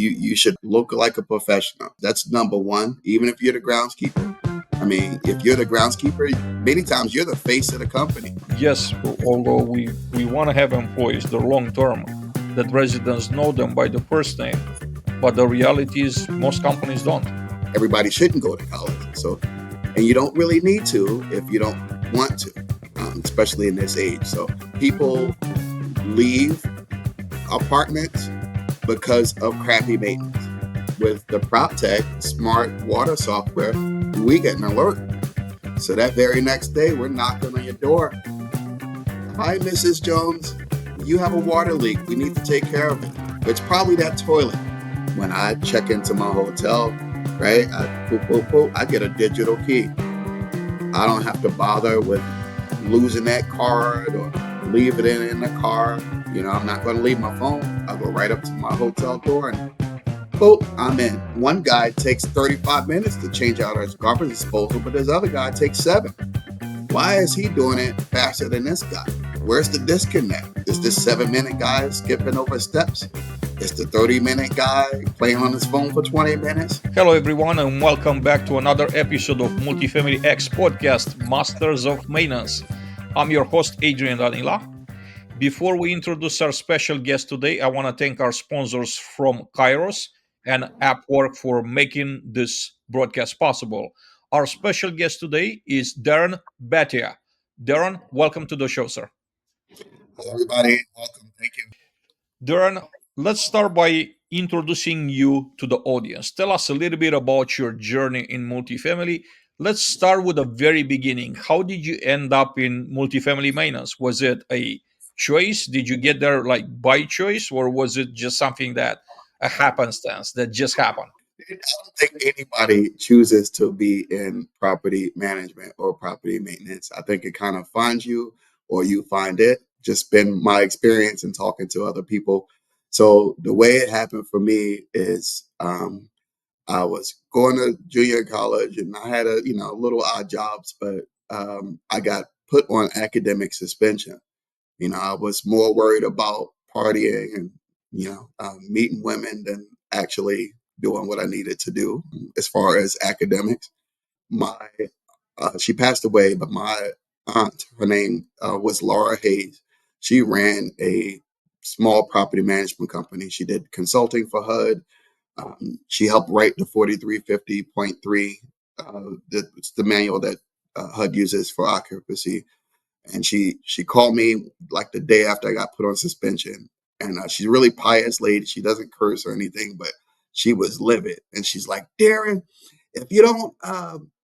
You should look like a professional. That's number one. Even if you're the groundskeeper. I mean, if you're the groundskeeper, many times you're the face of the company. Yes, although we want to have employees the long term, that residents know them by the first name, but the reality is most companies don't. Everybody shouldn't go to college. So, and you don't really need to if you don't want to, especially in this age. So people leave apartments because of crappy maintenance. With the PropTech smart water software, we get an alert. So that very next day, we're knocking on your door. Hi, Mrs. Jones. You have a water leak. We need to take care of it. It's probably that toilet. When I check into my hotel, right, I get a digital key. I don't have to bother with losing that card or leave it in the car. I'm not going to leave my phone. I'll go right up to my hotel door and boop, I'm in. One guy takes 35 minutes to change out his garbage disposal, but this other guy takes 7. Why is he doing it faster than this guy? Where's the disconnect? Is this 7-minute guy skipping over steps? Is the 30-minute guy playing on his phone for 20 minutes? Hello, everyone, and welcome back to another episode of Multifamily X podcast, Masters of Maintenance. I'm your host, Adrian Danila. Before we introduce our special guest today, I want to thank our sponsors from Kairos and AppWork for making this broadcast possible. Our special guest today is Darron Bethea. Darron, welcome to the show, sir. Hello, everybody. Welcome. Thank you. Darron, let's start by introducing you to the audience. Tell us a little bit about your journey in multifamily. Let's start with the very beginning. How did you end up in multifamily maintenance? Was it a choice? Did you get there like by choice, or was it just something that a happenstance that just happened? I don't think anybody chooses to be in property management or property maintenance. I think it kind of finds you or you find it. Just been my experience in talking to other people. So the way it happened for me is I was going to junior college and I had little odd jobs, but I got put on academic suspension. I was more worried about partying and, meeting women than actually doing what I needed to do as far as academics. My She passed away, but my aunt, her name was Laura Hayes. She ran a small property management company. She did consulting for HUD. She helped write the 4350.3. It's the manual that HUD uses for occupancy. And she called me like the day after I got put on suspension. And she's a really pious lady. She doesn't curse or anything, but she was livid. And she's like, Darron, if you don't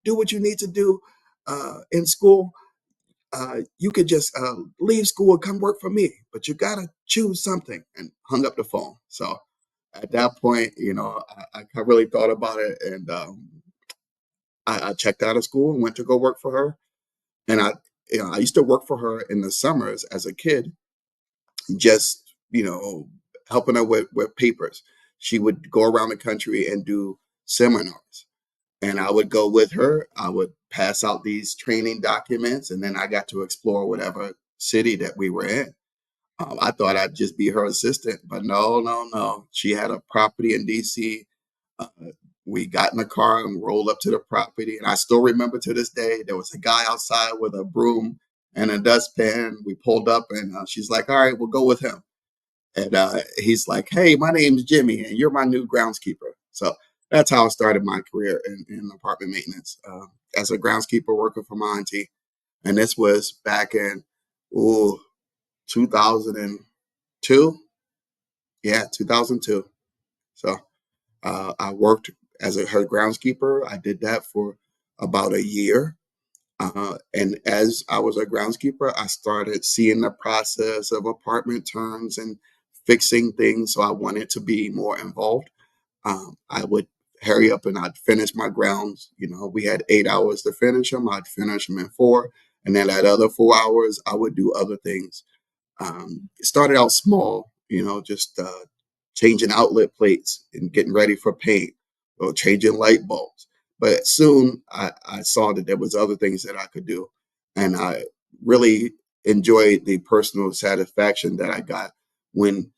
do what you need to do in school, you could just leave school and come work for me. But you got to choose something. And hung up the phone. So at that point, I really thought about it. And I checked out of school and went to go work for her. And I used to work for her in the summers as a kid, just, helping her with papers. She would go around the country and do seminars. And I would go with her. I would pass out these training documents, and then I got to explore whatever city that we were in. I thought I'd just be her assistant, but no, no, no. She had a property in DC. Uh, we got in the car and rolled up to the property. And I still remember to this day, there was a guy outside with a broom and a dustpan. We pulled up and she's like, all right, we'll go with him. And he's like, hey, my name's Jimmy and you're my new groundskeeper. So that's how I started my career in apartment maintenance as a groundskeeper working for my auntie. And this was back in, ooh, 2002. Yeah, 2002. So I worked as her groundskeeper. I did that for about a year. And as I was a groundskeeper, I started seeing the process of apartment turns and fixing things. So I wanted to be more involved. I would hurry up and I'd finish my grounds. We had 8 hours to finish them. I'd finish them in 4. And then that other 4 hours, I would do other things. It started out small, just changing outlet plates and getting ready for paint or changing light bulbs. But soon I saw that there was other things that I could do. And I really enjoyed the personal satisfaction that I got when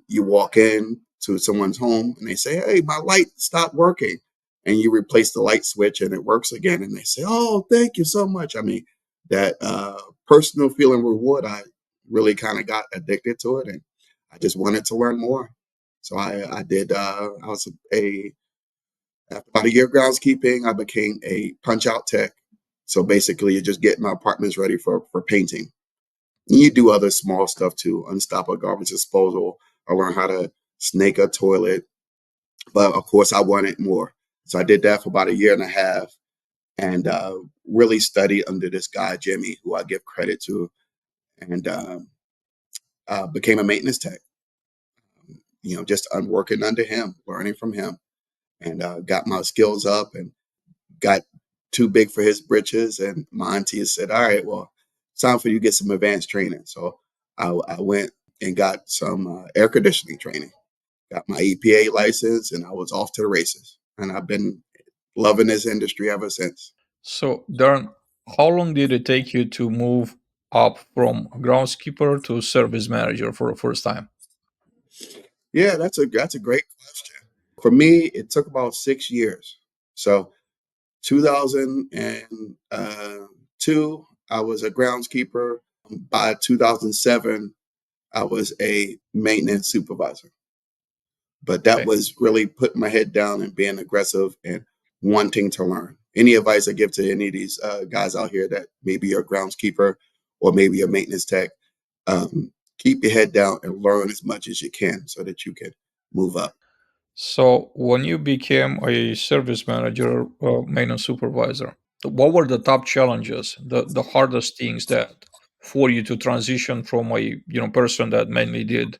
you walk in, to someone's home and they say, "Hey, my light stopped working," and you replace the light switch and it works again, and they say, "Oh, thank you so much." I mean, that personal feeling reward, I really kind of got addicted to it, and I just wanted to learn more. So I did. I was a after about a year of groundskeeping, I became a punch out tech. So basically, you just get my apartments ready for painting. And you do other small stuff too, unstop a garbage disposal. I learned how to snake a toilet, but of course, I wanted more. So I did that for about a year and a half, and really studied under this guy Jimmy, who I give credit to, and became a maintenance tech. Just working under him, learning from him, and got my skills up and got too big for his britches. And my auntie said, "All right, well, it's time for you to get some advanced training." So I went and got some air conditioning training, got my EPA license, and I was off to the races. And I've been loving this industry ever since. So, Darren, how long did it take you to move up from groundskeeper to service manager for the first time? Yeah, that's a great question. For me, it took about 6 years. So 2002, I was a groundskeeper. By 2007, I was a maintenance supervisor. But that Okay. was really putting my head down and being aggressive and wanting to learn. Any advice I give to any of these guys out here that maybe you're a groundskeeper or maybe a maintenance tech, keep your head down and learn as much as you can so that you can move up. So, when you became a service manager, maintenance supervisor, what were the top challenges, the hardest things that for you to transition from a person that mainly did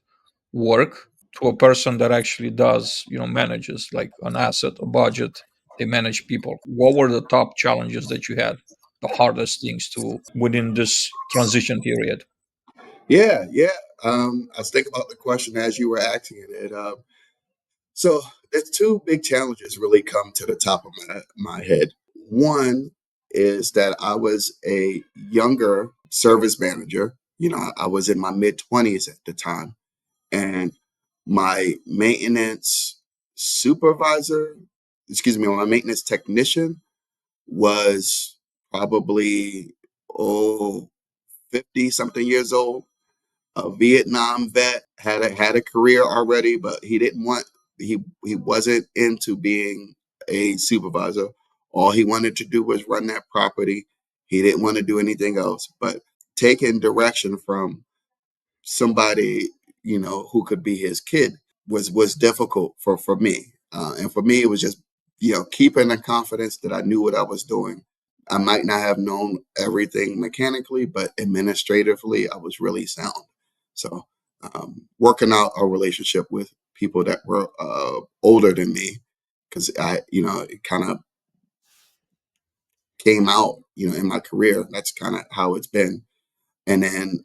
work to a person that actually does manages like an asset, a budget, they manage people? What were the top challenges that you had, the hardest things to within this transition period? Yeah, yeah. I was thinking about the question as you were asking it. So there's two big challenges really come to the top of my head. One is that I was a younger service manager. I was in my mid 20s at the time, and my maintenance supervisor, excuse me, my maintenance technician was probably, 50 something years old, a Vietnam vet, had a career already, but he wasn't into being a supervisor. All he wanted to do was run that property. He didn't want to do anything else. But taking direction from somebody, who could be his kid was difficult for me. And for me, it was just keeping the confidence that I knew what I was doing. I might not have known everything mechanically, but administratively, I was really sound. So working out a relationship with people that were older than me, because it kind of came out, in my career. That's kind of how it's been. And then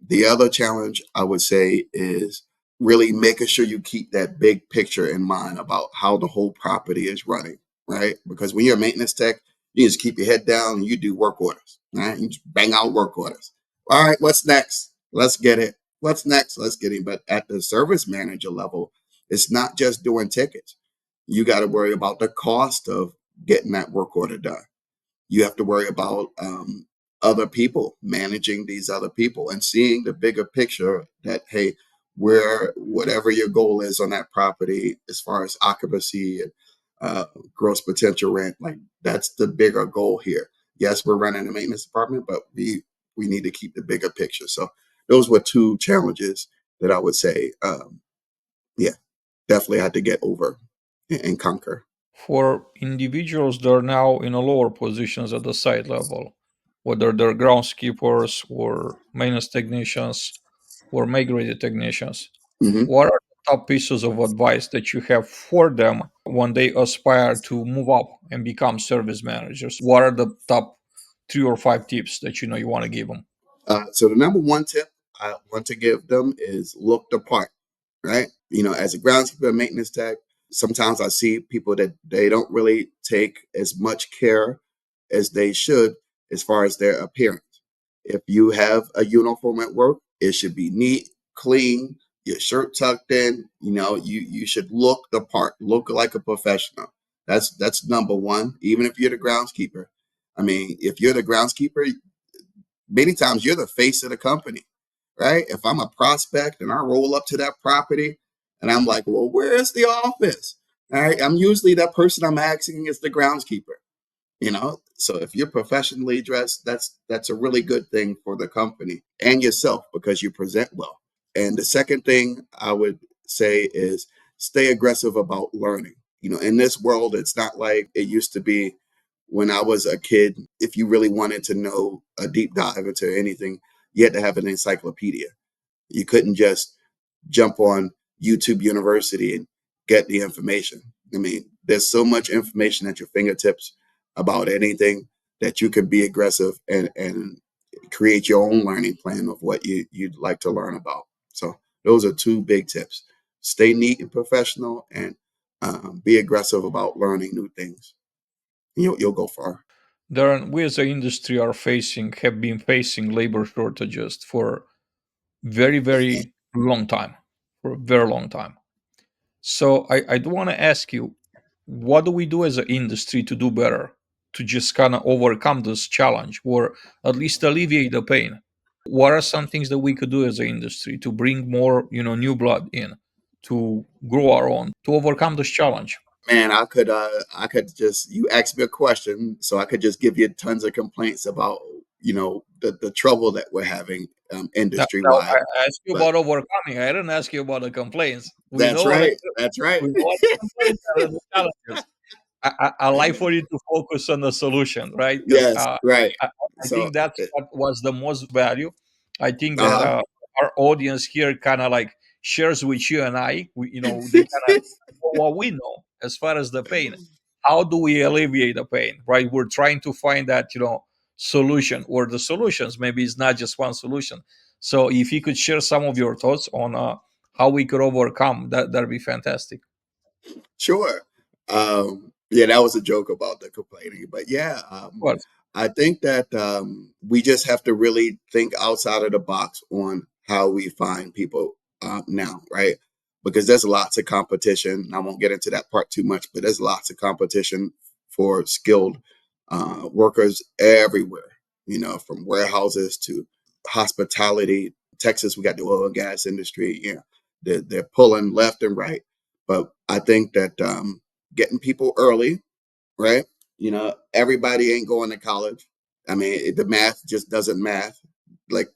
the other challenge I would say is really making sure you keep that big picture in mind about how the whole property is running, right? Because when you're a maintenance tech, you just keep your head down and you do work orders, right? You just bang out work orders. All right, what's next? Let's get it. What's next? Let's get it. But at the service manager level, it's not just doing tickets. You got to worry about the cost of getting that work order done. You have to worry about other people, managing these other people and seeing the bigger picture that, hey, where whatever your goal is on that property as far as occupancy and uh, gross potential rent, like that's the bigger goal here. Yes, we're running a maintenance department, but we need to keep the bigger picture. So those were two challenges that I would say, yeah, definitely had to get over and conquer. For individuals that are now in a lower positions at the site level, whether they're groundskeepers or maintenance technicians or migrated technicians, Mhm. what are the top pieces of advice that you have for them when they aspire to move up and become service managers? What are the top 3 or 5 tips that you want to give them? So the number one tip I want to give them is look the part, right? As a groundskeeper maintenance tech, sometimes I see people that they don't really take as much care as they should as far as their appearance. If you have a uniform at work, it should be neat, clean. your shirt tucked in. You should look the part, look like a professional. That's number one. Even if you're the groundskeeper, I mean, if you're the groundskeeper, many times you're the face of the company, right? If I'm a prospect and I roll up to that property and I'm like, well, where's the office? All right, I'm usually that person I'm asking is the groundskeeper. So if you're professionally dressed, that's a really good thing for the company and yourself because you present well. And the second thing I would say is stay aggressive about learning. In this world, it's not like it used to be when I was a kid. If you really wanted to know a deep dive into anything, you had to have an encyclopedia. You couldn't just jump on YouTube University and get the information. I mean, there's so much information at your fingertips about anything that you could be aggressive and create your own learning plan of what you'd like to learn about. So those are two big tips. Stay neat and professional and be aggressive about learning new things. You'll go far. Darren, we as an industry have been facing labor shortages for very, very long time, for a very long time. So I do want to ask you, what do we do as an industry to do better, to just kind of overcome this challenge or at least alleviate the pain? What are some things that we could do as an industry to bring more, new blood in, to grow our own, to overcome this challenge? Man, I could just you asked me a question, so I could just give you tons of complaints about the trouble that we're having industry Now wide. I asked you But about overcoming. I didn't ask you about the complaints. We that's know what right. That's right. we know what the complaints are and the challenges. I like for you to focus on the solution, right? Because Yes, right. I So, think that's what was the most value. I think that uh-huh. our audience here kind of like shares with you and I. They kind of know what we know as far as the pain. How do we alleviate the pain, right? We're trying to find that solution or the solutions. Maybe it's not just one solution. So if you could share some of your thoughts on how we could overcome that, that'd be fantastic. Sure. Yeah, that was a joke about the complaining, but yeah, Of course. I think that we just have to really think outside of the box on how we find people now, right? Because there's lots of competition. I won't get into that part too much, but there's lots of competition for skilled workers everywhere. From warehouses to hospitality. Texas, we got the oil and gas industry. They're pulling left and right. But I think that getting people early, right? Everybody ain't going to college. I mean, the math just doesn't math. Like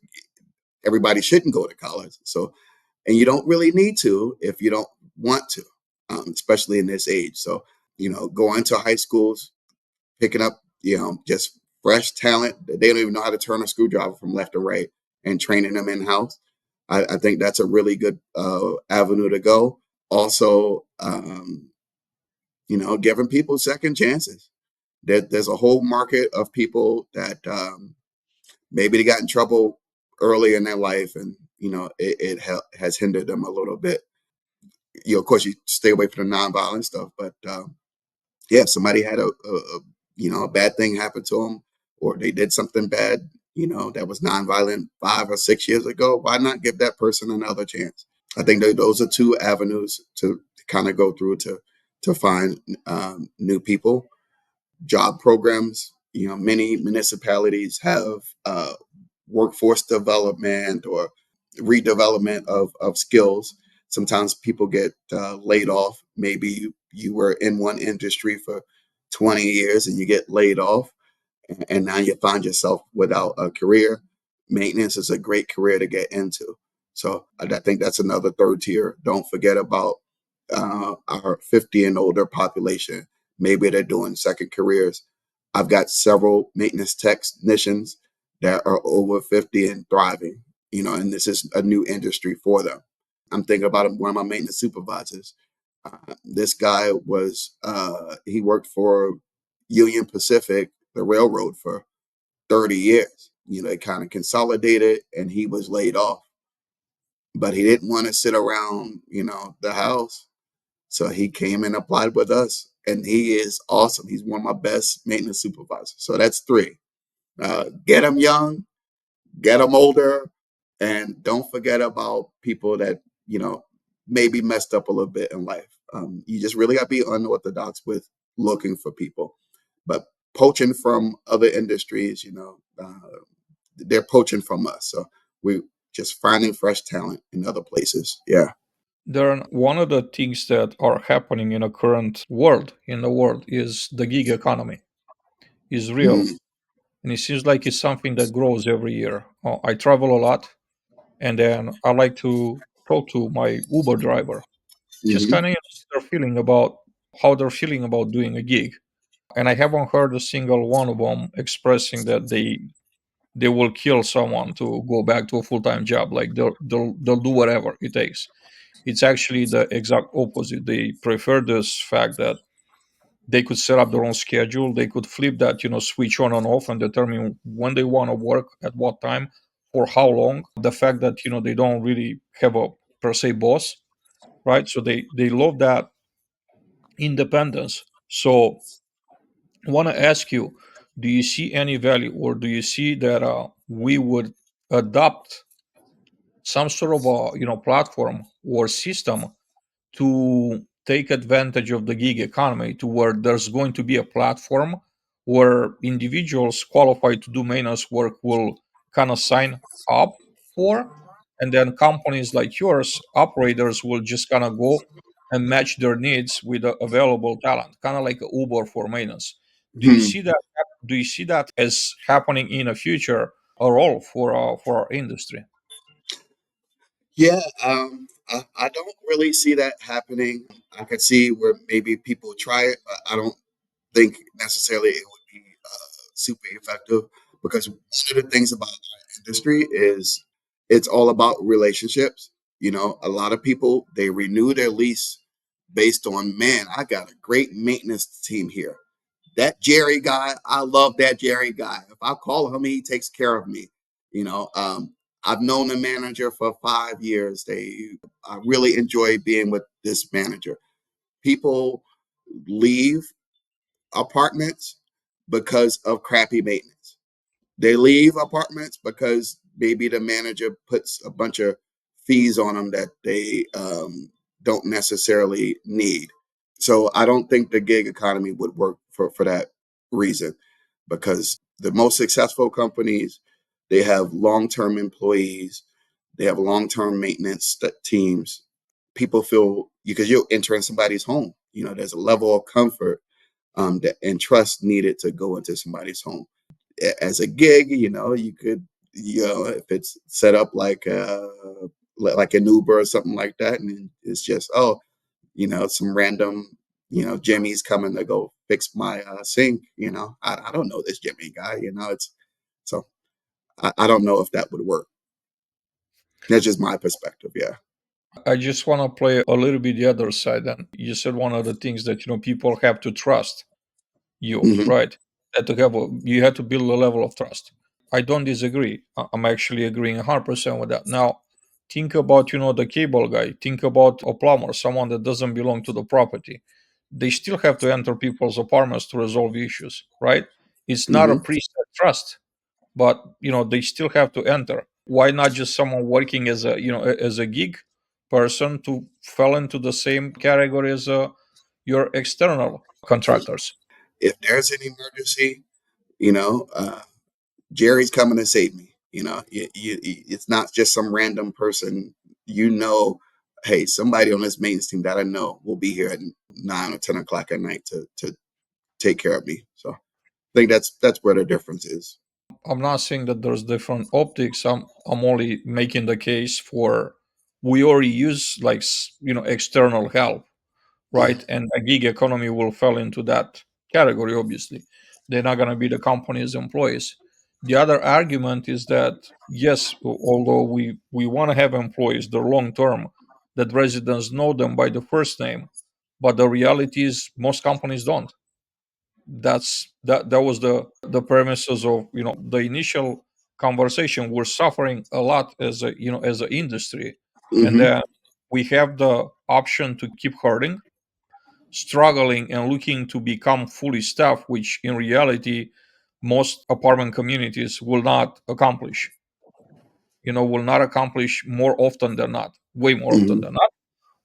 everybody shouldn't go to college. So, and you don't really need to if you don't want to, especially in this age. So, going to high schools, picking up, just fresh talent that they don't even know how to turn a screwdriver from left to right and training them in house. I think that's a really good avenue to go. Also, giving people second chances. There's a whole market of people that maybe they got in trouble early in their life, and has hindered them a little bit. Of course, you stay away from the nonviolent stuff, but yeah, if somebody had a bad thing happen to them, or they did something bad, that was nonviolent 5 or 6 years ago. Why not give that person another chance? I think that those are two avenues to kind of go through to find new people. Job programs. Many municipalities have workforce development or redevelopment of skills. Sometimes people get laid off. Maybe you were in one industry for 20 years and you get laid off, and now you find yourself without a career. Maintenance is a great career to get into. So I think that's another third tier. Don't forget about our 50 and older population. Maybe they're doing second careers. I've got several maintenance technicians that are over 50 and thriving, and this is a new industry for them. I'm thinking about one of my maintenance supervisors. This guy he worked for Union Pacific, the railroad, for 30 years. It kind of consolidated and he was laid off, but he didn't want to sit around, the house. So he came and applied with us, and he is awesome. He's one of my best maintenance supervisors. So that's three. Get them young, get them older, and don't forget about people that you know, maybe messed up a little bit in life. You just really got to be unorthodox with looking for people. But poaching from other industries, they're poaching from us. So we just finding fresh talent in other places. Yeah. There, one of the things that are happening in the current world in the world is the gig economy is real, Mm-hmm. and it seems like it's something that grows every year. I travel a lot, and then I like to talk to my Uber driver, just Mm-hmm. kind of their feeling about how they're feeling about doing a gig. And I haven't heard a single one of them expressing that they will kill someone to go back to a full-time job. Like they'll do whatever it takes. It's actually the exact opposite. They prefer this fact that they could set up their own schedule. They could flip that, switch on and off and determine when they want to work, at what time, for how long. The fact that, they don't really have a per se boss, right? So they love that independence. So I want to ask you, do you see any value, or do you see that we would adopt some sort of a platform or system to take advantage of the gig economy, to where there's going to be a platform where individuals qualified to do maintenance work will kind of sign up for, and then companies like yours, operators, will just kind of go and match their needs with the available talent, kind of like a Uber for maintenance. Do you Hmm. see that? Do you see that as happening in the future, a role for our industry? Yeah, I don't really see that happening. I could see where maybe people try it, but I don't think necessarily it would be super effective because one of the things about our industry is it's all about relationships. A lot of people they renew their lease based on, man, I got a great maintenance team here. That Jerry guy, I love that Jerry guy. If I call him, he takes care of me. You know, um, I've known the manager for 5 years. I really enjoy being with this manager. People leave apartments because of crappy maintenance. They leave apartments because maybe the manager puts a bunch of fees on them that they don't necessarily need. So I don't think the gig economy would work for that reason because the most successful companies, they have long-term employees, they have long-term maintenance teams. People feel because you're entering somebody's home. There's a level of comfort and trust needed to go into somebody's home. As a gig, you could, if it's set up like an Uber or something like that, and it's just some random Jimmy's coming to go fix my sink. I don't know this Jimmy guy. It's so I don't know if that would work. That's just my perspective. Yeah. I just want to play a little bit the other side. And you said one of the things that people have to trust you, Hmm. right? That to have you had to build a level of trust. I don't disagree. I'm actually agreeing 100% with that. Now, think about the cable guy. Think about a plumber, someone that doesn't belong to the property. They still have to enter people's apartments to resolve issues, right? It's not a Hmm. preset trust, but they still have to enter. Why not just someone working as a gig person to fall into the same category as your external contractors? If there's an emergency, you know, uh, Jerry's coming to save me. It's not just some random person. Hey, somebody on this maintenance team that I know will be here at 9 or 10 o'clock at night to take care of me. So I think that's where the difference is. I'm not saying that there's different optics. I'm only making the case for we already use like external help, right? And a gig economy will fall into that category. Obviously, they're not going to be the company's employees. The other argument is that yes, although we want to have employees, they're long term, that residents know them by the first name, but the reality is most companies don't. That was the premises of the initial conversation. We're suffering a lot as a as an industry, and Hmm. then we have the option to keep hurting, struggling, and looking to become fully staffed, which in reality most apartment communities will not accomplish, will not accomplish more often than not. way more often Hmm. than not,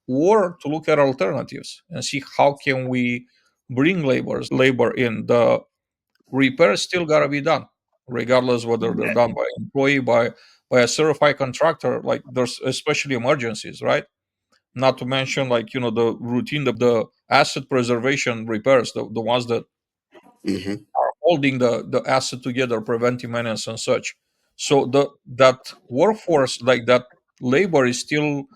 or to look at alternatives and see how can we bring labor in. The repairs still gotta be done, regardless whether they're done by employee, by a certified contractor. Like there's especially emergencies, right? Not to mention, like, the routine, the asset preservation repairs, the ones that Hmm. are holding the asset together, preventing maintenance and such. So that workforce, like that labor, is still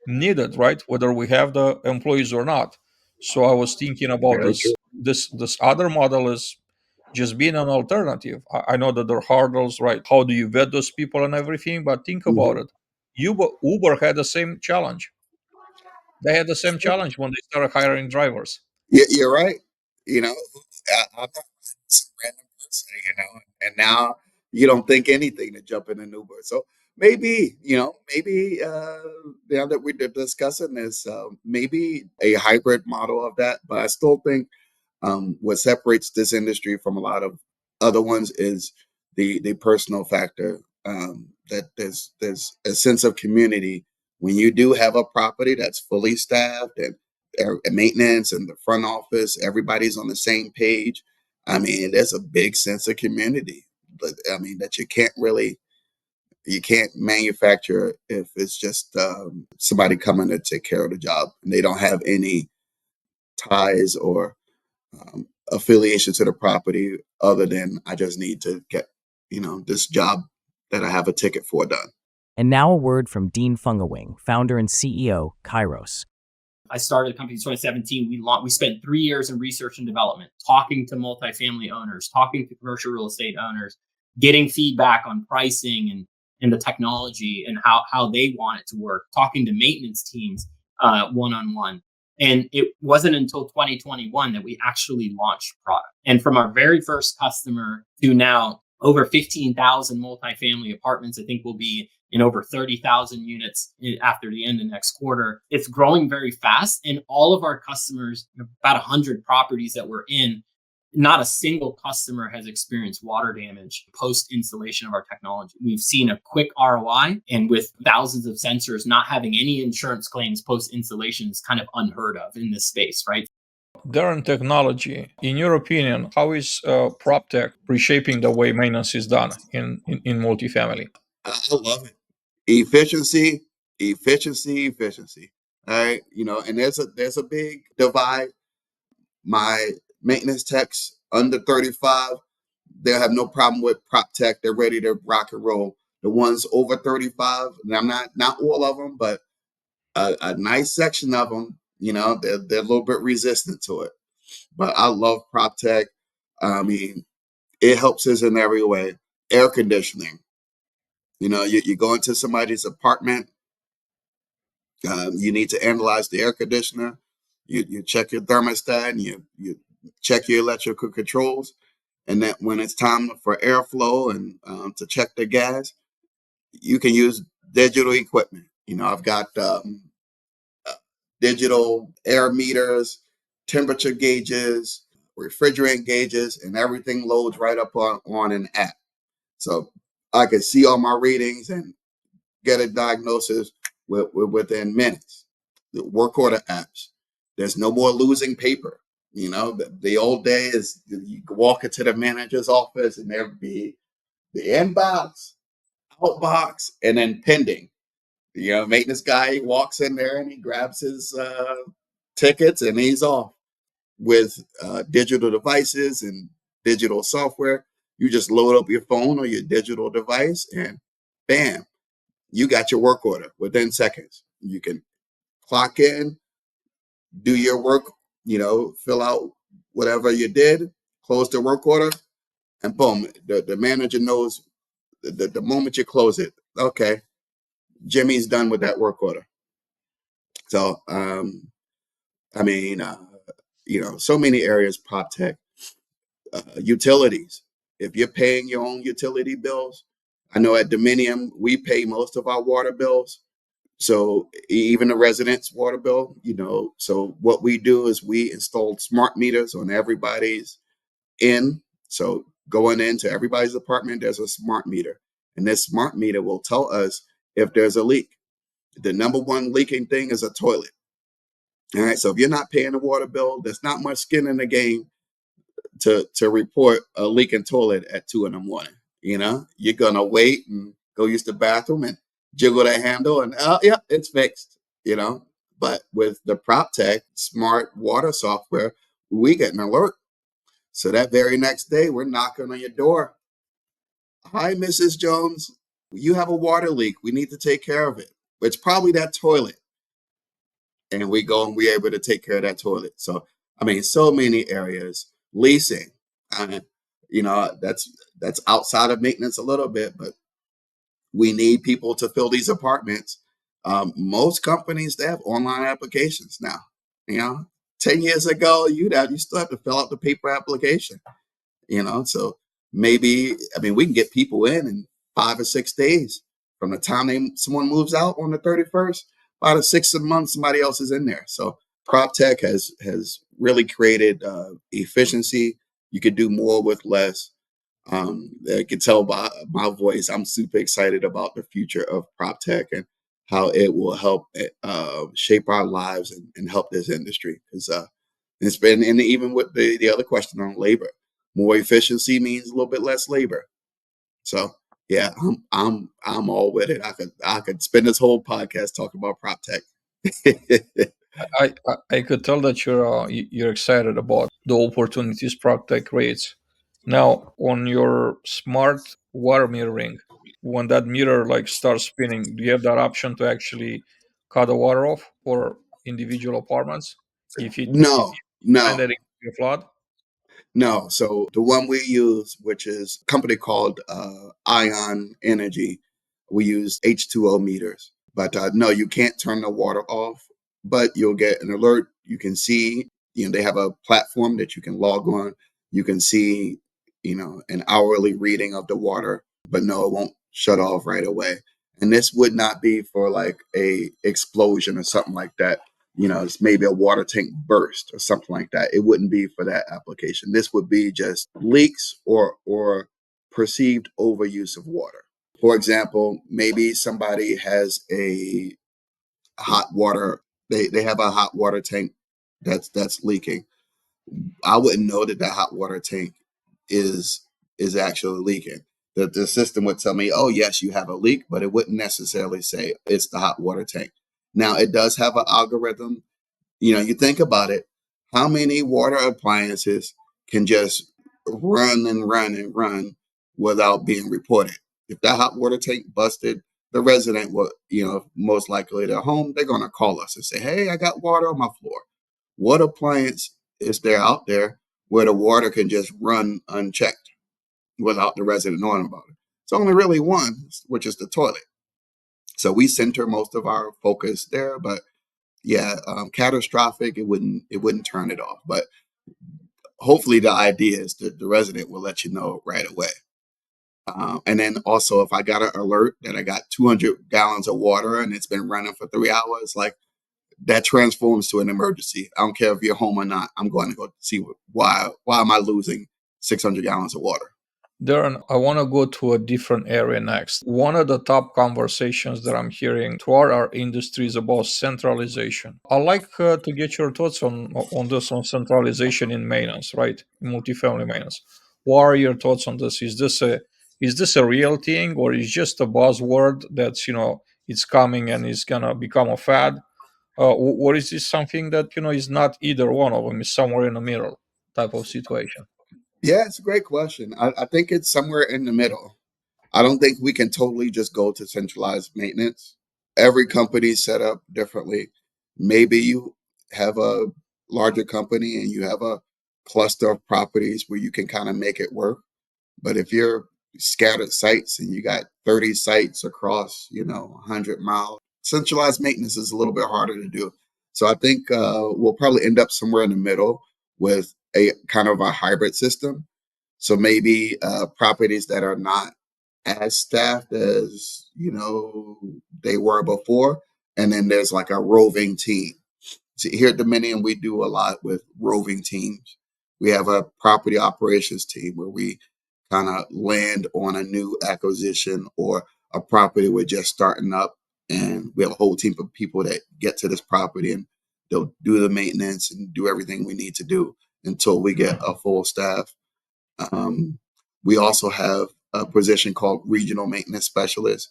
needed, right? Whether we have the employees or not. So I was thinking about Very true. this other model is just being an alternative. I know that there are hurdles, right? How do you vet those people and everything? But think about Hmm. it. Uber had the same challenge. They had the same challenge when they started hiring drivers. You're right. I'm not some random person, and now you don't think anything to jump in an Uber. So maybe, now that we're discussing this, maybe a hybrid model of that. But I still think what separates this industry from a lot of other ones is the personal factor. That there's a sense of community when you do have a property that's fully staffed and maintenance and the front office, everybody's on the same page. I mean, there's a big sense of community, but I mean that you can't manufacture if it's just somebody coming to take care of the job and they don't have any ties or affiliation to the property other than I just need to get, this job that I have a ticket for done. And now a word from Dean Fungawing, founder and CEO, Kairos. I started the company in 2017. We spent 3 years in research and development, talking to multifamily owners, talking to commercial real estate owners, getting feedback on pricing and the technology and how they want it to work, talking to maintenance teams one on one. And it wasn't until 2021 that we actually launched product. And from our very first customer to now over 15,000 multifamily apartments, I think we'll be in over 30,000 units after the end of next quarter. It's growing very fast. And all of our customers, about 100 properties that we're in, not a single customer has experienced water damage post installation of our technology. We've seen a quick ROI, and with thousands of sensors, not having any insurance claims post installation is kind of unheard of in this space, right? Darron, technology, in your opinion, how is PropTech reshaping the way maintenance is done in multifamily? I love it. Efficiency, efficiency, efficiency. All right, and there's a big divide. My maintenance techs under 35, they'll have no problem with prop tech. They're ready to rock and roll. The ones over 35, and I'm not all of them, but a nice section of them, they're a little bit resistant to it. But I love prop tech. I mean, it helps us in every way. Air conditioning. You go into somebody's apartment, you need to analyze the air conditioner. You check your thermostat and you check your electrical controls. And then when it's time for airflow and to check the gas, you can use digital equipment. I've got uh, digital air meters, temperature gauges, refrigerant gauges, and everything loads right up on an app. So I can see all my readings and get a diagnosis within minutes. The work order apps. There's no more losing paper. The old day is you walk into the manager's office and there'd be the inbox, outbox, and then pending. Maintenance guy walks in there and he grabs his tickets and he's off with digital devices and digital software. You just load up your phone or your digital device and bam, you got your work order within seconds. You can clock in, do your work, fill out whatever you did, close the work order, and boom, the manager knows the moment you close it, okay, Jimmy's done with that work order. So, I mean, so many areas, prop tech, utilities. If you're paying your own utility bills, I know at Dominium, we pay most of our water bills. So even the residents' water bill, so what we do is we installed smart meters on everybody's in. So going into everybody's apartment, there's a smart meter. And this smart meter will tell us if there's a leak. The number one leaking thing is a toilet. All right. So if you're not paying the water bill, there's not much skin in the game to report a leaking toilet at 2 in the morning. You're gonna wait and go use the bathroom and jiggle that handle and yeah, it's fixed. But with the PropTech smart water software, we get an alert. So that very next day, we're knocking on your door. Hi, Mrs. Jones. You have a water leak. We need to take care of it. It's probably that toilet. And we go and we're able to take care of that toilet. So, I mean, so many areas. Leasing. I mean, that's outside of maintenance a little bit, but we need people to fill these apartments. Most companies, they have online applications now. You know, 10 years ago, you still have to fill out the paper application. So maybe, I mean, we can get people in 5 or 6 days from the time someone moves out on the 31st. 5 to 6 months, somebody else is in there. So PropTech has really created efficiency. You could do more with less. I can tell by my voice, I'm super excited about the future of PropTech and how it will help shape our lives and help this industry. Because it's been, and even with the other question on labor, more efficiency means a little bit less labor. So yeah, I'm all with it. I could spend this whole podcast talking about PropTech. I could tell that you're excited about the opportunities PropTech creates. Now, on your smart water metering, when that meter like starts spinning, do you have that option to actually cut the water off for individual apartments if No, you find no. that it could be a flood? No, so the one we use, which is a company called Ion Energy, we use H2O meters. But no, you can't turn the water off, but you'll get an alert. You can see, they have a platform that you can log on. You can see, an hourly reading of the water, but no, it won't shut off right away. And this would not be for like a explosion or something like that. It's maybe a water tank burst or something like that. It wouldn't be for that application. This would be just leaks or perceived overuse of water. For example, maybe somebody has a hot water, they have a hot water tank that's leaking. I wouldn't know that hot water tank is is actually leaking. The system would tell me, oh yes, you have a leak, but it wouldn't necessarily say it's the hot water tank. Now it does have an algorithm. You think about it, how many water appliances can just run and run and run without being reported? If that hot water tank busted, the resident will, most likely their home, they're going to call us and say, hey, I got water on my floor. What appliance is there out there where the water can just run unchecked without the resident knowing about it? It's only really one, which is the toilet. So we center most of our focus there, but yeah, catastrophic, it wouldn't turn it off. But hopefully the idea is that the resident will let you know right away. And then also, if I got an alert that I got 200 gallons of water and it's been running for 3 hours, like that transforms to an emergency. I don't care if you're home or not. I'm going to go see why am I losing 600 gallons of water? Darren, I want to go to a different area next. One of the top conversations that I'm hearing throughout our industry is about centralization. I'd like to get your thoughts on this, on centralization in maintenance, right? In multifamily maintenance. What are your thoughts on this? Is this a real thing, or is just a buzzword that's it's coming and it's gonna become a fad? Or is this something that is not either one of them? Is somewhere in the middle type of situation? Yeah, it's a great question. I think it's somewhere in the middle. I don't think we can totally just go to centralized maintenance. Every company is set up differently. Maybe you have a larger company and you have a cluster of properties where you can kind of make it work. But if you're scattered sites and you got 30 sites across, 100 miles, centralized maintenance is a little bit harder to do. So I think we'll probably end up somewhere in the middle with a kind of a hybrid system. So maybe properties that are not as staffed as they were before, and then there's like a roving team. So here at Dominium, we do a lot with roving teams. We have a property operations team where we kind of land on a new acquisition or a property we're just starting up. and we have a whole team of people that get to this property, and they'll do the maintenance and do everything we need to do until we get a full staff. Um, we also have a position called regional maintenance specialist,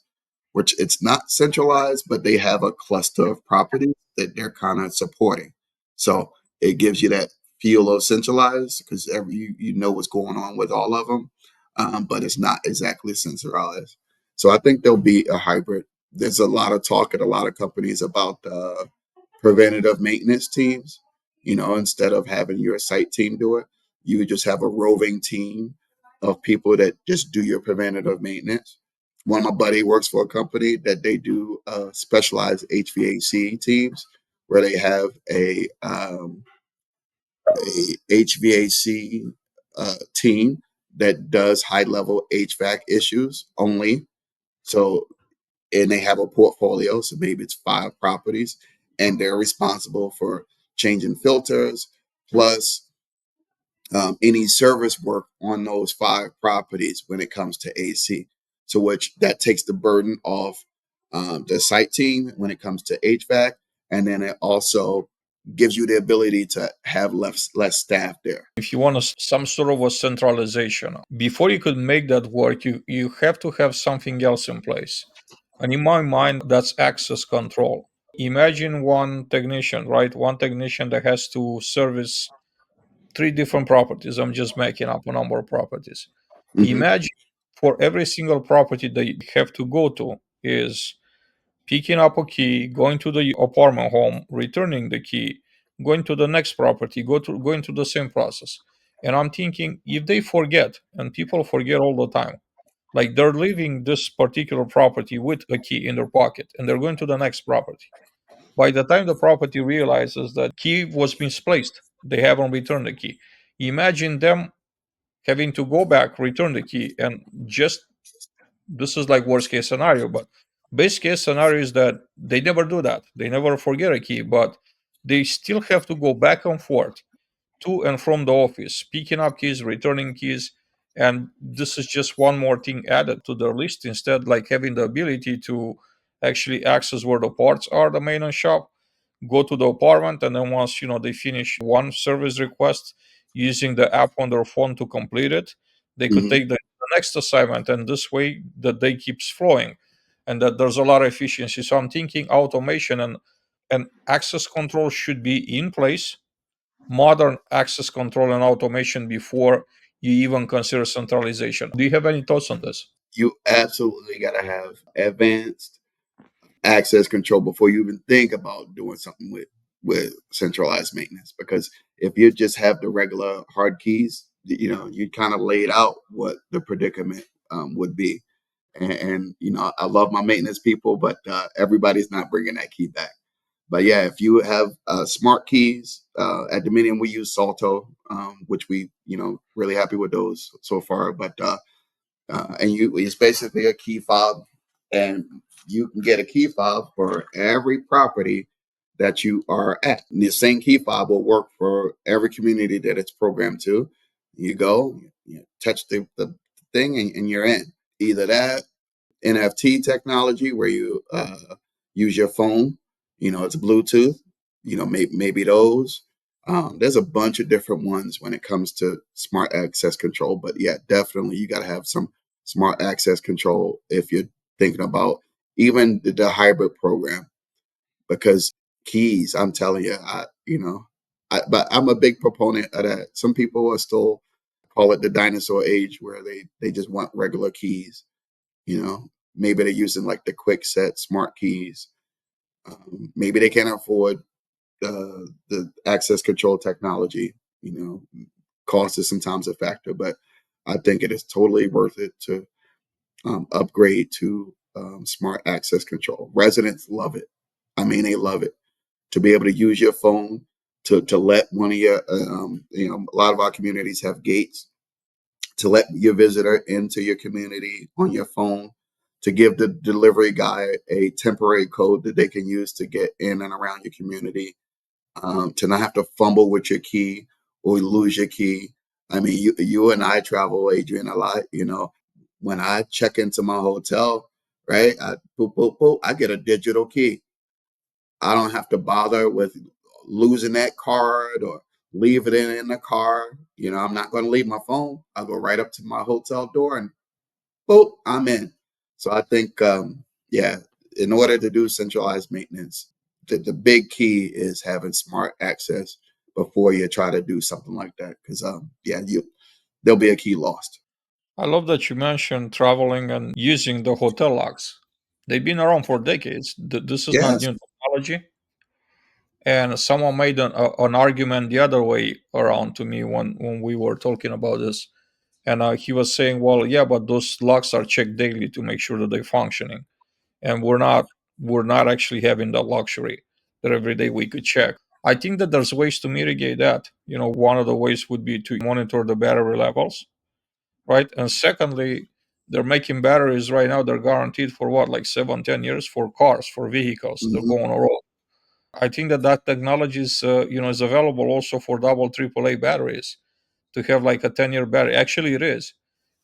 which it's not centralized, but they have a cluster of properties that they're kind of supporting. So it gives you that feel of centralized because you know what's going on with all of them, but it's not exactly centralized. So I think there'll be a hybrid. There's a lot of talk at a lot of companies about preventative maintenance teams. Instead of having your site team do it, you would just have a roving team of people that just do your preventative maintenance. One of my buddy works for a company that they do specialized HVAC teams where they have a HVAC team that does high level HVAC issues only. So, and they have a portfolio, so maybe it's 5 properties, and they're responsible for changing filters plus any service work on those 5 properties when it comes to AC. So, which that takes the burden off the site team when it comes to HVAC, and then it also gives you the ability to have less staff there. If you want some sort of a centralization, before you could make that work, you have to have something else in place. And in my mind, that's access control. Imagine one technician, right? One technician that has to service 3 different properties. I'm just making up a number of properties. Hmm. Imagine for every single property that you have to go to is picking up a key, going to the apartment home, returning the key, going to the next property, going to the same process. And I'm thinking if they forget, and people forget all the time, like they're leaving this particular property with a key in their pocket and they're going to the next property. By the time the property realizes that key was misplaced, they haven't returned the key. Imagine them having to go back, return the key, and just this is like worst case scenario, but best case scenario is that they never do that. They never forget a key, but they still have to go back and forth to and from the office, picking up keys, returning keys. And this is just one more thing added to their list. Instead, like having the ability to actually access where the parts are, the maintenance shop, go to the apartment, and then once they finish one service request using the app on their phone to complete it, they could Hmm. take the next assignment, and this way the day keeps flowing, and that there's a lot of efficiency. So I'm thinking automation and access control should be in place, modern access control and automation before you even consider centralization. Do you have any thoughts on this? You absolutely got to have advanced access control before you even think about doing something with centralized maintenance. Because if you just have the regular hard keys, you kind of laid out what the predicament would be. And I love my maintenance people, but everybody's not bringing that key back. But yeah, if you have smart keys at Dominium, we use Salto, which we really happy with those so far. But and it's basically a key fob, and you can get a key fob for every property that you are at. And the same key fob will work for every community that it's programmed to. You go, you touch the thing, and you're in. Either that, NFT technology where you use your phone, it's Bluetooth, maybe those. There's a bunch of different ones when it comes to smart access control, but yeah, definitely you got to have some smart access control if you're thinking about even the hybrid program, because keys, I'm telling you, but I'm a big proponent of that. Some people are still call it the dinosaur age where they just want regular keys. Maybe they're using like the quick set smart keys. Maybe they can't afford the access control technology. Cost is sometimes a factor, but I think it is totally worth it to upgrade to smart access control. Residents love it. I mean, they love it to be able to use your phone to let one of your a lot of our communities have gates to let your visitor into your community on your phone, to give the delivery guy a temporary code that they can use to get in and around your community, to not have to fumble with your key or lose your key. I mean, you and I travel, Adrian, a lot. When I check into my hotel, right? Boop, boop, boop, I get a digital key. I don't have to bother with losing that card or leave it in the car. I'm not going to leave my phone. I'll go right up to my hotel door and boop, I'm in. So I think, yeah, in order to do centralized maintenance, the big key is having smart access before you try to do something like that. Because, yeah, there'll be a key lost. I love that you mentioned traveling and using the hotel locks. They've been around for decades. This is not Yes. new technology. And someone made an argument the other way around to me when we were talking about this. And he was saying, well, yeah, but those locks are checked daily to make sure that they're functioning. And we're not actually having that luxury that every day we could check. I think that there's ways to mitigate that. One of the ways would be to monitor the battery levels, right? And secondly, they're making batteries right now. They're guaranteed for what, like 7, 10 years for cars, for vehicles. They're Hmm. going on a road. I think that technology is available also for double, triple A batteries to have like a 10-year battery. Actually, it is.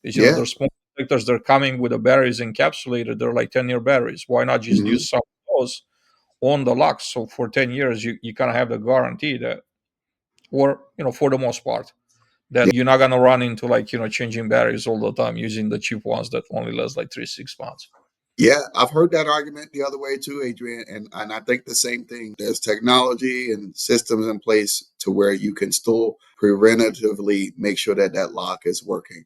Is Yeah. there's small detectors. They're coming with the batteries encapsulated. They're like 10-year batteries. Why not just Hmm. use some of those on the locks? So for 10 years, you kind of have the guarantee that, or for the most part, that you're not gonna run into like changing batteries all the time using the cheap ones that only last like 3, 6 months. Yeah, I've heard that argument the other way too, Adrian, and I think the same thing. There's technology and systems in place to where you can still preventatively make sure that that lock is working.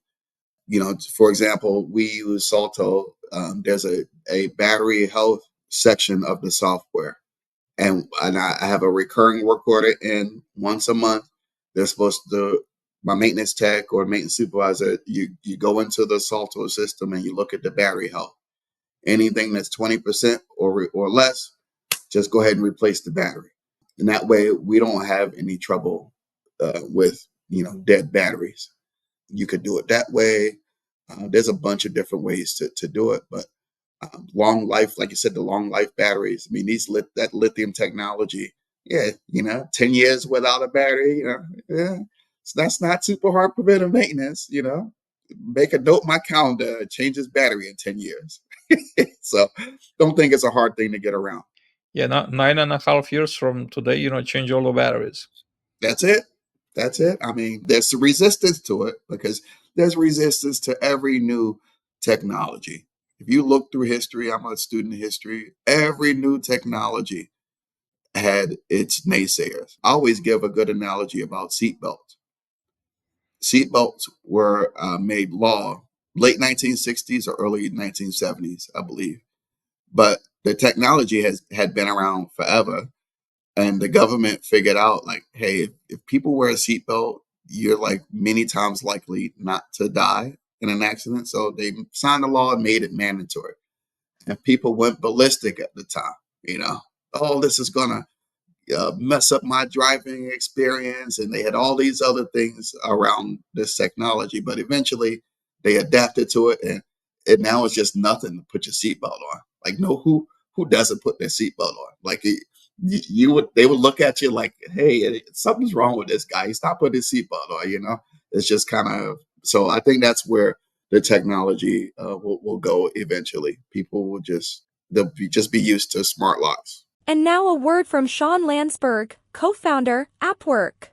For example, we use Salto. There's a battery health section of the software, and I have a recurring work order in once a month. They're supposed to my maintenance tech or maintenance supervisor. You go into the Salto system and you look at the battery health. Anything that's 20% or less, just go ahead and replace the battery. And that way we don't have any trouble with, dead batteries. You could do it that way. There's a bunch of different ways to do it, but long life, like you said, the long life batteries. I mean, that lithium technology, yeah, 10 years without a battery, yeah, so that's not super hard preventive maintenance. Make a note in my calendar, change his battery in 10 years. So don't think it's a hard thing to get around. Yeah, not 9.5 years from today, change all the batteries. That's it. That's it. I mean, there's some resistance to it because there's resistance to every new technology. If you look through history, I'm a student of history, every new technology had its naysayers. I always give a good analogy about seatbelts. Seatbelts were made law late 1960s or early 1970s, I believe. But the technology had been around forever, and the government figured out like, hey, if people wear a seatbelt, you're like many times likely not to die in an accident. So they signed a law and made it mandatory, and people went ballistic at the time. You know, oh, this is gonna mess up my driving experience. And they had all these other things around this technology, but eventually they adapted to it, and now it's just nothing to put your seatbelt on. Like, no, who doesn't put their seatbelt on? Like, they would look at you like, hey, something's wrong with this guy. He's not putting his seatbelt on. It's just kind of, so I think that's where the technology will go eventually. People will just be used to smart locks. And now a word from Sean Landsberg, co-founder, AppWork.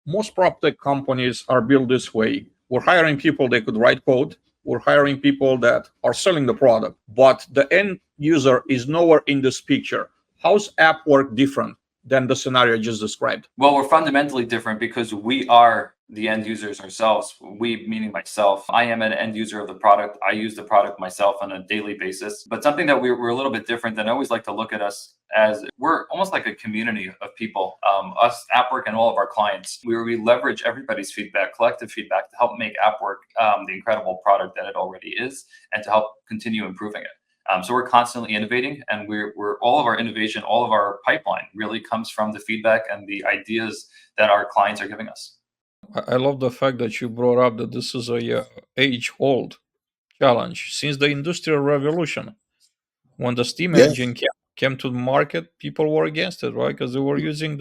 Most prop tech companies are built this way. We're hiring people that could write code. We're hiring people that are selling the product, but the end user is nowhere in this picture. How's AppWork different than the scenario I just described? Well, we're fundamentally different because we are the end users ourselves. We, meaning myself. I am an end user of the product. I use the product myself on a daily basis. But something that we're a little bit different than, I always like to look at us as, we're almost like a community of people. Us, AppWork, and all of our clients, where we leverage everybody's feedback, collective feedback, to help make AppWork the incredible product that it already is, and to help continue improving it. So we're constantly innovating, and we're all of our innovation, all of our pipeline really comes from the feedback and the ideas that our clients are giving us. I love the fact that you brought up that this is a age-old challenge since the Industrial Revolution. When the steam Yes, engine came to the market, people were against it, right? Because they were using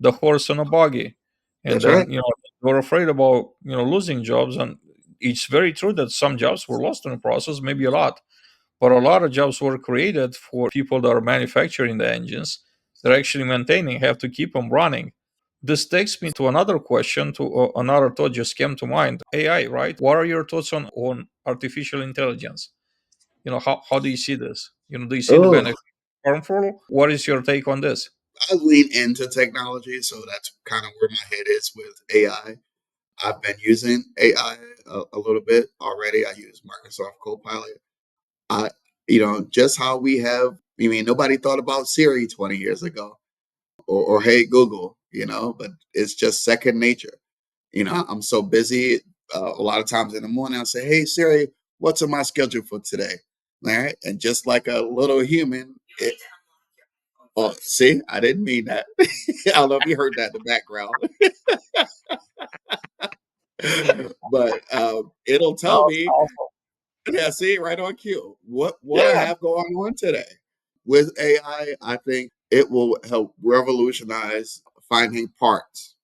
the horse and a buggy, and that's right. then they were afraid about losing jobs. And it's very true that some jobs were lost in the process, maybe a lot. but a lot of jobs were created for people that are manufacturing the engines. They're actually maintaining, have to keep them running. This takes me to another question, to another thought just came to mind. AI, right? What are your thoughts on artificial intelligence? How do you see this? Do you see the Oh, benefit harmful? What is your take on this? I lean into technology, so that's kind of where my head is with AI. I've been using AI a little bit already. I use Microsoft Copilot. I, just how we have, I mean, nobody thought about Siri 20 years ago or Hey Google, but it's just second nature. I'm so busy. A lot of times in the morning, I'll say, Hey Siri, what's on my schedule for today? All right. And just like a little human, oh, see, I didn't mean that. I don't know if you heard that in the background, but it'll tell me, yeah, see, right on cue. What I Yeah. have going on today with AI, I think it will help revolutionize finding parts,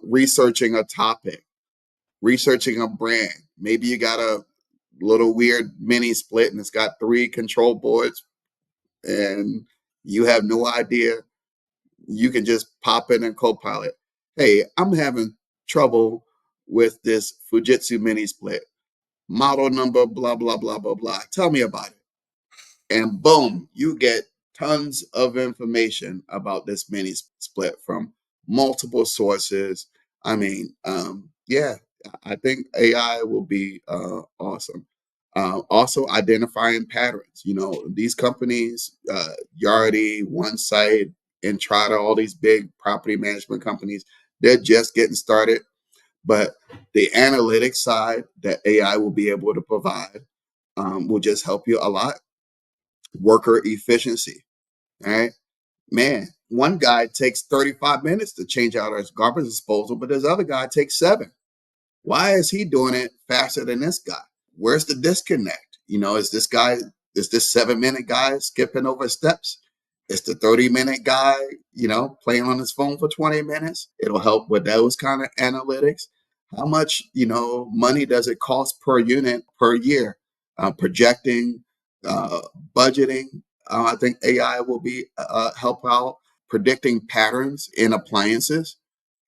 researching a topic, researching a brand. Maybe you got a little weird mini split and it's got 3 control boards and you have no idea. You can just pop in and Copilot. Hey, I'm having trouble with this Fujitsu mini split. Model number, blah, blah, blah, blah, blah. Tell me about it. And boom, you get tons of information about this mini split from multiple sources. I mean, yeah, I think AI will be awesome. Also, identifying patterns. These companies, Yardi, OneSite, Entrata, all these big property management companies, they're just getting started. But the analytics side that AI will be able to provide will just help you a lot. Worker efficiency. All right. Man, one guy takes 35 minutes to change out his garbage disposal, but this other guy takes 7. Why is he doing it faster than this guy? Where's the disconnect? Is this 7-minute guy skipping over steps? It's the 30-minute guy, playing on his phone for 20 minutes. It'll help with those kind of analytics. How much, money does it cost per unit per year? Projecting, uh, budgeting. I think AI will be help out predicting patterns in appliances.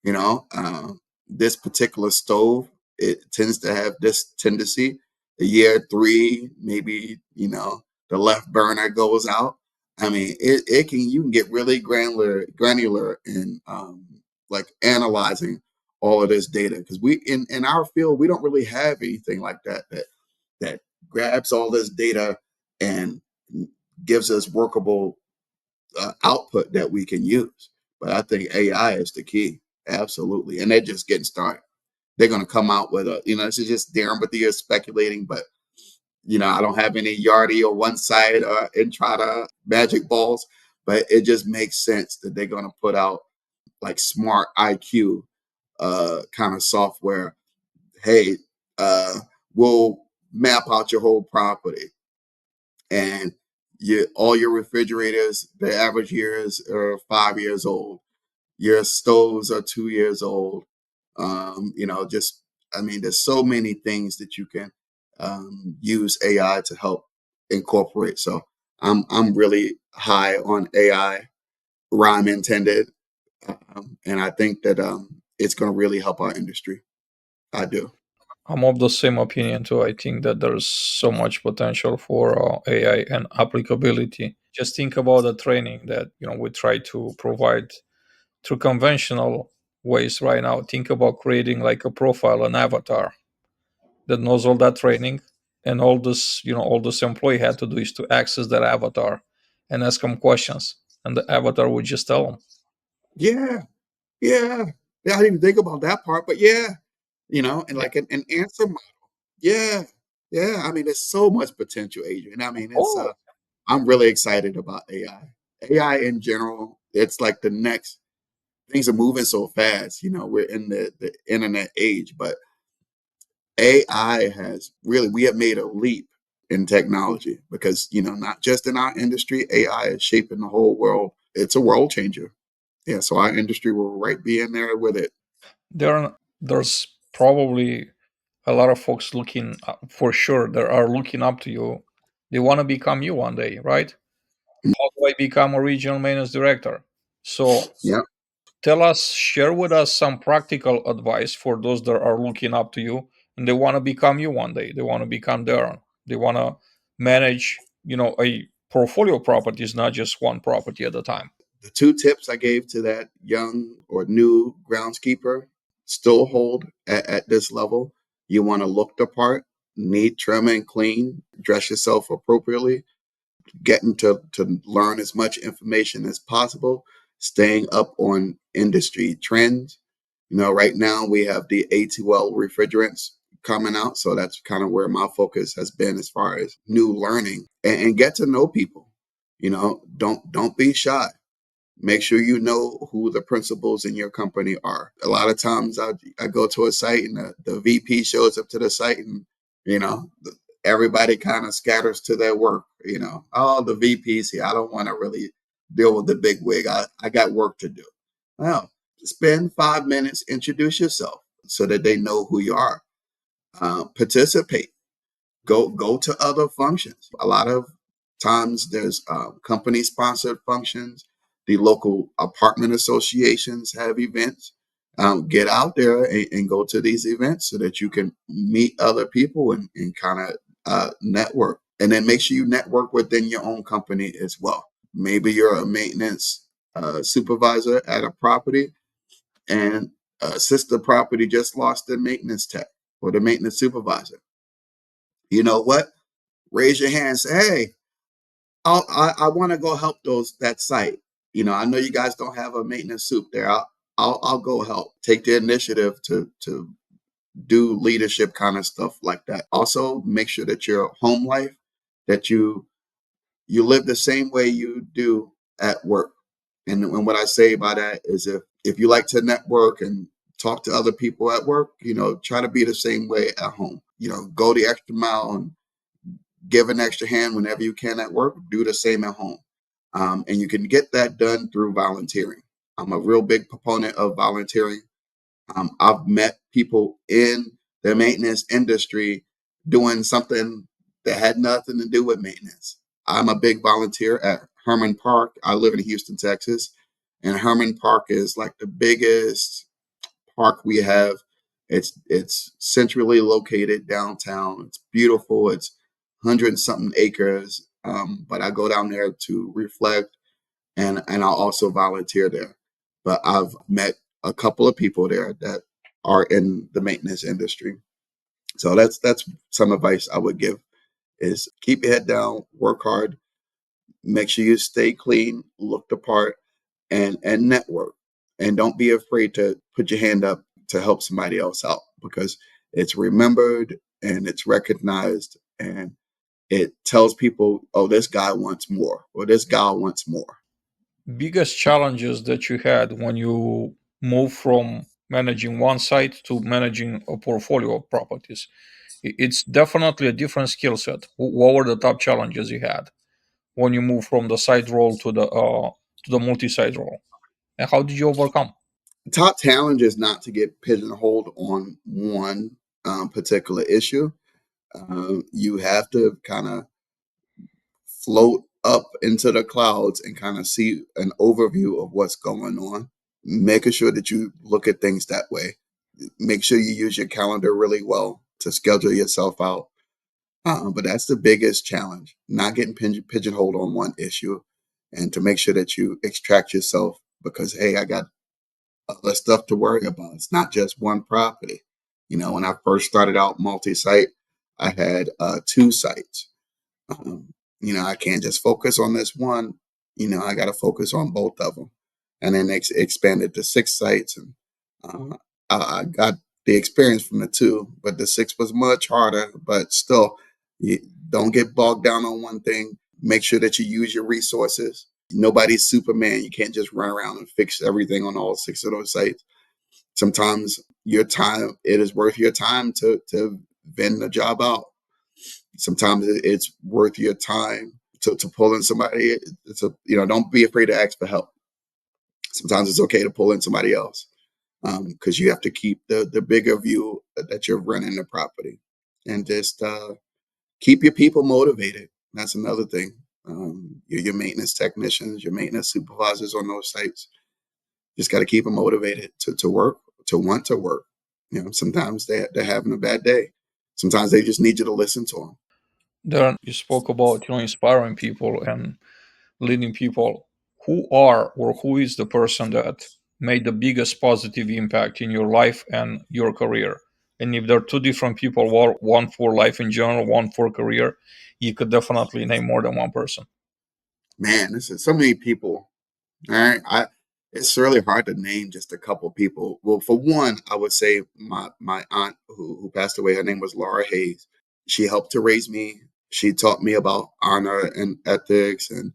You know, uh, this particular stove, it tends to have this tendency. The year 3, maybe, the left burner goes out. I mean, you can get really granular in like analyzing all of this data because we in our field we don't really have anything like that grabs all this data and gives us workable output that we can use. But I think AI is the key. Absolutely. And they're just getting started. They're going to come out with this is just Darron Bethea speculating, but, I don't have any Yardi or OneSite or Entrata magic balls, but it just makes sense that they're going to put out like smart IQ kind of software. Hey, we'll map out your whole property and all your refrigerators, the average years are 5 years old. Your stoves are 2 years old. Just I mean, there's so many things that you can use AI to help incorporate. So I'm really high on AI, rhyme intended, and I think that it's going to really help our industry. I do. I'm of the same opinion too. I think that there's so much potential for AI and applicability. Just think about the training that we try to provide through conventional ways right now. Think about creating like a profile, an avatar that knows all that training, and all this employee had to do is to access that avatar and ask them questions, and the avatar would just tell them. Yeah, yeah, yeah. I didn't even think about that part, but yeah, and Yeah. like an answer. Yeah, yeah. I mean, there's so much potential, Adrian. I mean, it's Oh, I'm really excited about AI. AI in general, it's like the next things are moving so fast. We're in the internet age, but AI has really we have made a leap in technology because not just in our industry, AI is shaping the whole world. It's a world changer. Yeah, so our industry will right be in there with it. there's probably a lot of folks looking for sure. They are looking up to you They want to become you one day, right? How do I become a regional maintenance director? So Yeah. tell us, share with us some practical advice for those that are looking up to you and they want to become you one day. They want to become Darron. They want to manage, a portfolio of properties, not just one property at a time. The two tips I gave to that young or new groundskeeper still hold at this level. You want to look the part, neat, trim, and clean, dress yourself appropriately, getting to learn as much information as possible, staying up on industry trends. Right now we have the A2L refrigerants coming out, so that's kind of where my focus has been as far as new learning and get to know people. Don't be shy. Make sure you know who the principals in your company are. A lot of times I go to a site and the VP shows up to the site and, you know, everybody kind of scatters to their work, oh, the VP's here. I don't want to really deal with the big wig. I got work to do. Well, spend 5 minutes, introduce yourself so that they know who you are. Participate. Go to other functions. A lot of times there's company sponsored functions. The local apartment associations have events. Get out there and go to these events so that you can meet other people and kind of network. And then make sure you network within your own company as well. Maybe you're a maintenance supervisor at a property and a sister property just lost their maintenance tech or the maintenance supervisor. You know what? Raise your hand. Say, hey, I want to go help that site. I know you guys don't have a maintenance soup there. I'll go help. Take the initiative to do leadership kind of stuff like that. Also, make sure that your home life, that you live the same way you do at work. And what I say by that is if you like to network and talk to other people at work, try to be the same way at home. Go the extra mile and give an extra hand whenever you can at work. Do the same at home. And you can get that done through volunteering. I'm a real big proponent of volunteering. I've met people in the maintenance industry doing something that had nothing to do with maintenance. I'm a big volunteer at Herman Park. I live in Houston, Texas, and Herman Park is like the biggest park we have. It's centrally located downtown. It's beautiful. It's 100 and something acres. But I go down there to reflect and I'll also volunteer there. But I've met a couple of people there that are in the maintenance industry. So that's some advice I would give is keep your head down, work hard, make sure you stay clean, look the part, and network. And don't be afraid to put your hand up to help somebody else out because it's remembered and it's recognized and it tells people, oh, this guy wants more or this guy wants more. Biggest challenges that you had when you moved from managing one site to managing a portfolio of properties? It's definitely a different skill set. What were the top challenges you had when you moved from the site role to the multi-site role, and how did you overcome? The top challenge is not to get pigeonholed on one particular issue. You have to kind of float up into the clouds and kind of see an overview of what's going on, making sure that you look at things that way. Make sure you use your calendar really well to schedule yourself out. But that's the biggest challenge, not getting pigeonholed on one issue and to make sure that you extract yourself because, hey, I got other stuff to worry about. It's not just one property. When I first started out multi-site, I had two sites. Um, I can't just focus on this one. I got to focus on both of them. And then expanded to 6 sites. And I got the experience from the two, but the six was much harder. But still, you don't get bogged down on one thing. Make sure that you use your resources. Nobody's Superman. You can't just run around and fix everything on all 6 of those sites. Sometimes it is worth your time to vend the job out. Sometimes it's worth your time to pull in somebody. Don't be afraid to ask for help. Sometimes it's okay to pull in somebody else because you have to keep the bigger view that you're running the property and just keep your people motivated. That's another thing. Your maintenance technicians, your maintenance supervisors on those sites, just got to keep them motivated to work, to want to work. Sometimes they're having a bad day. Sometimes they just need you to listen to them. Darren, you spoke about inspiring people and leading people. Who are or who is the person that made the biggest positive impact in your life and your career? And if there are two different people, one for life in general, one for career, you could definitely name more than one person. Man, this is so many people. All right, it's really hard to name just a couple people. Well, for one, I would say my aunt who passed away. Her name was Laura Hayes. She helped to raise me. She taught me about honor and ethics and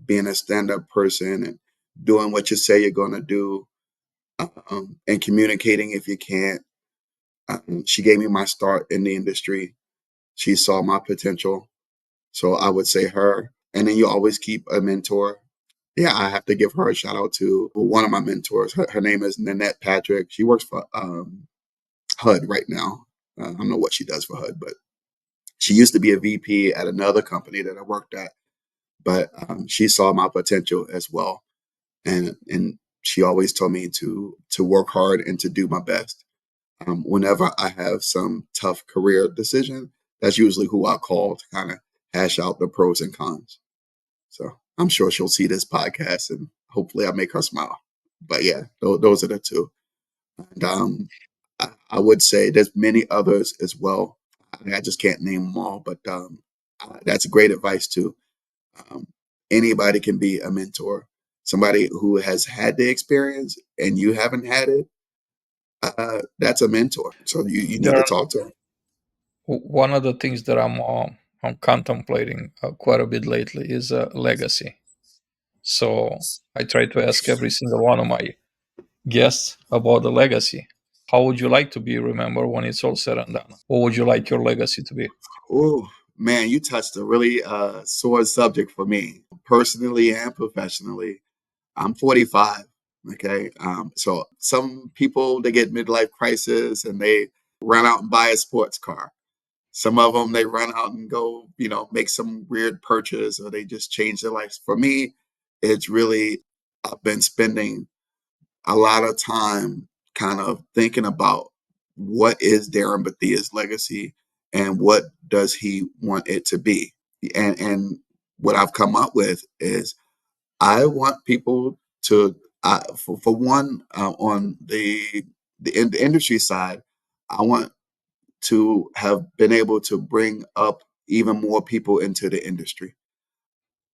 being a stand-up person and doing what you say you're going to do, and communicating if you can't. She gave me my start in the industry. She saw my potential. So I would say her. And then you always keep a mentor. Yeah, I have to give her a shout out to one of my mentors. Her name is Nanette Patrick. She works for HUD right now. I don't know what she does for HUD, but she used to be a VP at another company that I worked at. But she saw my potential as well, and she always told me to work hard and to do my best. Whenever I have some tough career decision, that's usually who I call to kind of hash out the pros and cons. So I'm sure she'll see this podcast and hopefully I make her smile. But yeah, those are the two. And I would say there's many others as well. I just can't name them all, but that's great advice too. Um, Anybody can be a mentor. Somebody who has had the experience and you haven't had it, that's a mentor. So you need to Darren, talk to them. one of the things that I'm contemplating quite a bit lately is legacy. So I try to ask every single one of my guests about the legacy. How would you like to be remembered when it's all said and done? What would you like your legacy to be? Oh man, you touched a really sore subject for me, personally and professionally. I'm 45. Okay. So some people, they get midlife crisis and they run out and buy a sports car. Some of them, they run out and go, make some weird purchase or they just change their lives. For me, it's really, I've been spending a lot of time kind of thinking about what is Darron Bethea's legacy and what does he want it to be. And what I've come up with is I want people to, for one, on the industry side, I want to have been able to bring up even more people into the industry.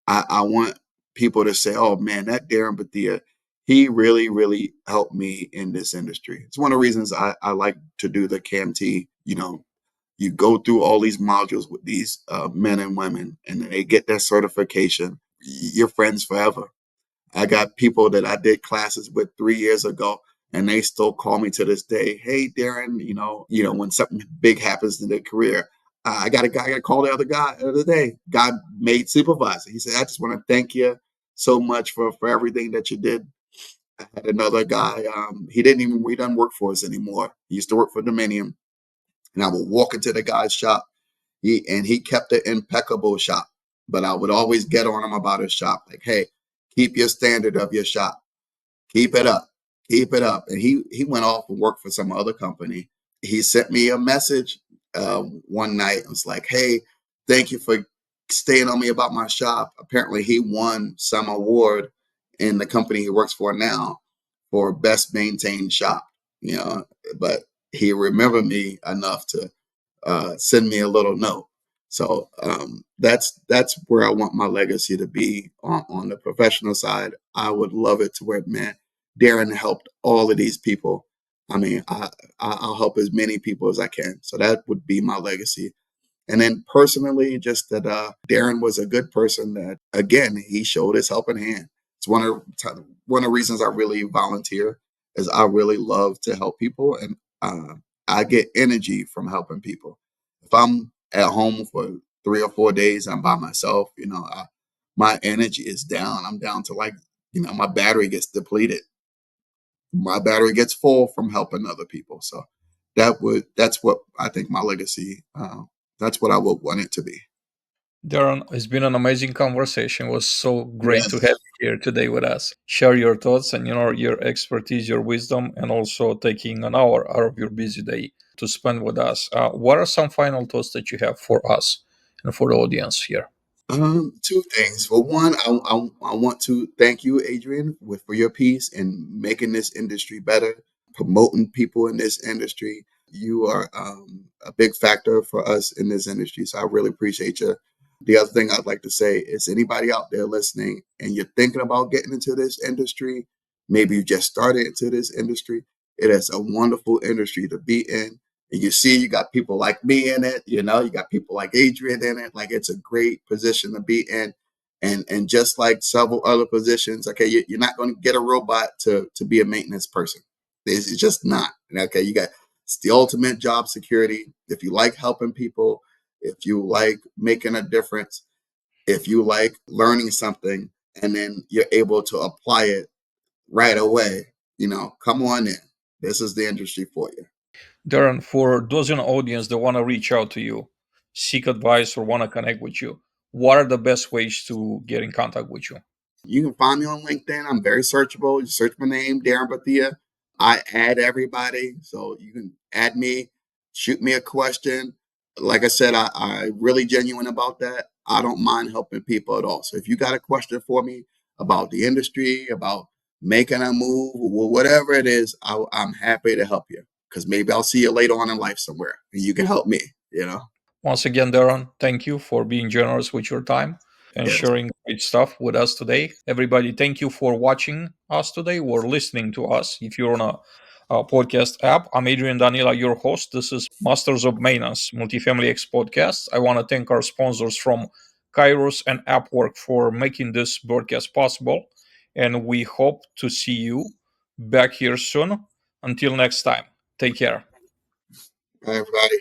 I want people to say, "Oh man, that Darron Bethea, he really, really helped me in this industry." It's one of the reasons I like to do the CAMT. You go through all these modules with these men and women, and then they get that certification. You're friends forever. I got people that I did classes with 3 years ago, and they still call me to this day. Hey, Darron, when something big happens in their career, I got a guy. I got to call the other guy the other day. God made supervisor. He said, "I just want to thank you so much for everything that you did." I had another guy. He doesn't work for us anymore. He used to work for Dominium, and I would walk into the guy's shop. He kept an impeccable shop, but I would always get on him about his shop. Like, hey, keep your standard of your shop. Keep it up. Keep it up. And he went off and worked for some other company. He sent me a message one night and was like, hey, thank you for staying on me about my shop. Apparently he won some award in the company he works for now for best maintained shop, you know, but he remembered me enough to send me a little note. So that's where I want my legacy to be on the professional side. I would love it to where, man, Darron helped all of these people. I mean, I'll help as many people as I can. So that would be my legacy. And then personally, just that Darron was a good person. That again, he showed his helping hand. It's one of the reasons I really volunteer is I really love to help people, and I get energy from helping people. If I'm at home for 3 or 4 days, I'm by myself. My energy is down. I'm down to like, my battery gets depleted. My battery gets full from helping other people. So that's what I think my legacy. That's what I would want it to be. Darren, it's been an amazing conversation. It was so great to have Yes. you here today with us. Share your thoughts and your expertise, your wisdom, and also taking an hour out of your busy day to spend with us. What are some final thoughts that you have for us and for the audience here? Two things. For one, I want to thank you, Adrian, for your piece and making this industry better, promoting people in this industry. You are a big factor for us in this industry, so I really appreciate you. The other thing I'd like to say is anybody out there listening and you're thinking about getting into this industry, maybe you just started into this industry, it is a wonderful industry to be in. And you see, you got people like me in it, you got people like Adrian in it. Like it's a great position to be in. And just like several other positions, okay, you're not going to get a robot to be a maintenance person. It's just not. Okay, it's the ultimate job security. If you like helping people, if you like making a difference, if you like learning something, and then you're able to apply it right away, come on in. This is the industry for you. Darren, for those in the audience that want to reach out to you, seek advice, or want to connect with you, what are the best ways to get in contact with you? You can find me on LinkedIn. I'm very searchable. You search my name, Darron Bethea. I add everybody. So you can add me, shoot me a question. Like I said, I really genuine about that. I don't mind helping people at all. So if you got a question for me about the industry, about making a move, whatever it is, I'm happy to help you. Because maybe I'll see you later on in life somewhere and you can help me. Once again, Darren, thank you for being generous with your time and Yes. sharing great stuff with us today. Everybody, thank you for watching us today or listening to us. If you're on a podcast app, I'm Adrian Danila, your host. This is Masters of Maintenance Multifamily X podcast. I want to thank our sponsors from Kairos and Appwork for making this broadcast possible. And we hope to see you back here soon. Until next time, take care. Bye, everybody.